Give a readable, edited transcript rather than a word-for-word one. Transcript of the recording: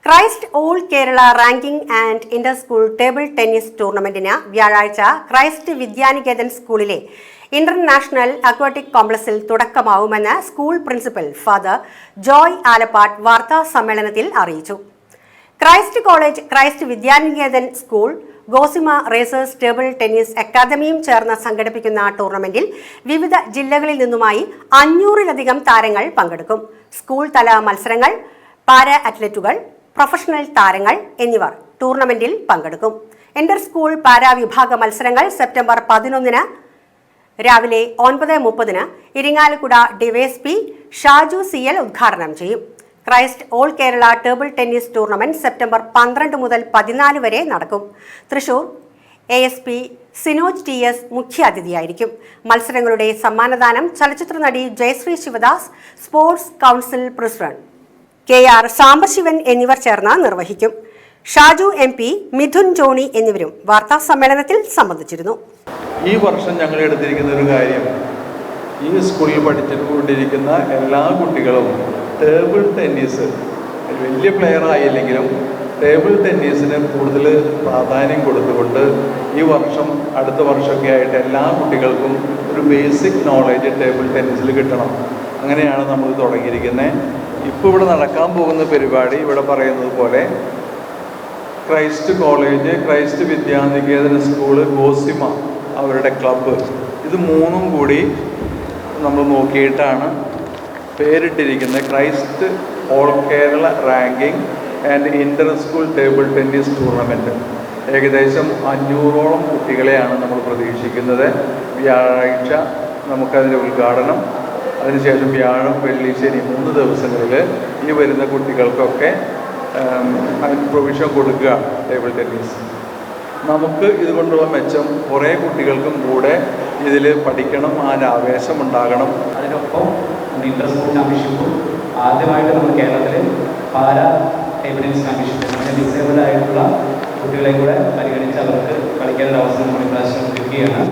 Christ all Kerala ranking and inter school table tennis ടൂർണമെന്റിന് വ്യാഴാഴ്ച Christ Vidyaniketan സ്കൂളിലെ ഇന്റർനാഷണൽ അക്വാറ്റിക് കോംപ്ലക്സിൽ തുടക്കമാവുമെന്ന് school principal father Joy Alappatt വാർത്താ സമ്മേളനത്തിൽ അറിയിച്ചു. Christ college, Christ Vidyaniketan school, ഗോസിമ റേസേഴ്സ് ടേബിൾ ടെന്നീസ് അക്കാദമിയും ചേർന്ന് സംഘടിപ്പിക്കുന്ന ടൂർണമെന്റിൽ വിവിധ ജില്ലകളിൽ നിന്നുമായി 500-ലധികം താരങ്ങൾ പങ്കെടുക്കും. സ്കൂൾ തല മത്സരങ്ങൾ, പാരാ അത്ലറ്റുകൾ, പ്രൊഫഷണൽ താരങ്ങൾ എന്നിവർ ടൂർണമെന്റിൽ പങ്കെടുക്കും. ഇന്റർ സ്കൂൾ പാരാ വിഭാഗ മത്സരങ്ങൾ സെപ്റ്റംബർ 11 രാവിലെ 9:30 ഇരിങ്ങാലക്കുട ഡിവൈഎസ്പി ഷാജു CL ഉദ്ഘാടനം ചെയ്യും. Christ all Kerala table tennis tournament September 12 മുതൽ 14 വരെ നടക്കും. Thrissur ASP Sinoj TS മുഖ്യാതിഥിയായിരിക്കും. മത്സരങ്ങളുടെ സമ്മാനദാനം ചലച്ചിത്ര നടി Jayashree Sivadas, sports council president KR Sambasivan എന്നിവർ ചേർന്ന് നിർവഹിക്കും. ഷാജു MP, മിഥുൻ ജോണി എന്നിവരും വാർത്താ സമ്മേളനത്തിൽ സംബന്ധിച്ചിരുന്നു. ഈ വർഷം ഞങ്ങൾ എടുത്തിരിക്കുന്ന ഒരു കാര്യം, ഈ സ്കൂളിൽ പഠിച്ചുകൊണ്ടിരിക്കുന്ന എല്ലാ കുട്ടികളും ടേബിൾ ടെന്നീസ് വലിയ പ്ലെയർ ആയില്ലെങ്കിലും ടേബിൾ ടെന്നീസിന് കൂടുതൽ പ്രാധാന്യം കൊടുത്തുകൊണ്ട് ഈ വർഷം അടുത്ത വർഷമൊക്കെ ആയിട്ട് എല്ലാ കുട്ടികൾക്കും ഒരു ബേസിക് നോളേജ് ടേബിൾ ടെന്നീസിൽ കിട്ടണം. അങ്ങനെയാണ് നമ്മൾ തുടങ്ങിയിരിക്കുന്നത്. ഇപ്പോൾ ഇവിടെ നടക്കാൻ പോകുന്ന പരിപാടി ഇവിടെ പറയുന്നത് പോലെ Christ college, Christ Vidyaniketan school, ഗോസിമ അവരുടെ ക്ലബ്ബ്, ഇത് മൂന്നും കൂടി നമ്മൾ നോക്കിയിട്ടാണ് പേരിട്ടിരിക്കുന്നത് Christ all Kerala ranking and inter school table tennis tournament. ഏകദേശം 500ഓളം കുട്ടികളെയാണ് നമ്മൾ പ്രതീക്ഷിക്കുന്നത്. വ്യാഴാഴ്ച നമുക്കതിൻ്റെ ഉദ്ഘാടനം, അതിനുശേഷം വ്യാഴം, വെള്ളി, ശനി 3 ദിവസങ്ങളിൽ ഈ വരുന്ന കുട്ടികൾക്കൊക്കെ പ്രൊവിഷൻ കൊടുക്കുക ടേബിൾ ടെന്നീസ്. നമുക്ക് ഇതുകൊണ്ടുള്ള മെച്ചം കുറേ കുട്ടികൾക്കും കൂടെ ഇതിൽ പഠിക്കണം, ആവേശം ഉണ്ടാകണം. അതിനൊപ്പം ഇന്റർ സ്കൂൾ ചാമ്പ്യൻഷിപ്പും ആദ്യമായിട്ട് നമ്മൾ കേരളത്തിൽ പാരാ ടേബിൾ ടെന്നീസ് ചാമ്പ്യൻഷിപ്പ്, അങ്ങനെ ഡിസേബിൾ ആയിട്ടുള്ള കുട്ടികളെ കൂടെ പരിഗണിച്ച് അവർക്ക് കളിക്കാനൊരു അവസരം നമ്മൾ ഇപ്രാവശ്യം ഒരുക്കുകയാണ്.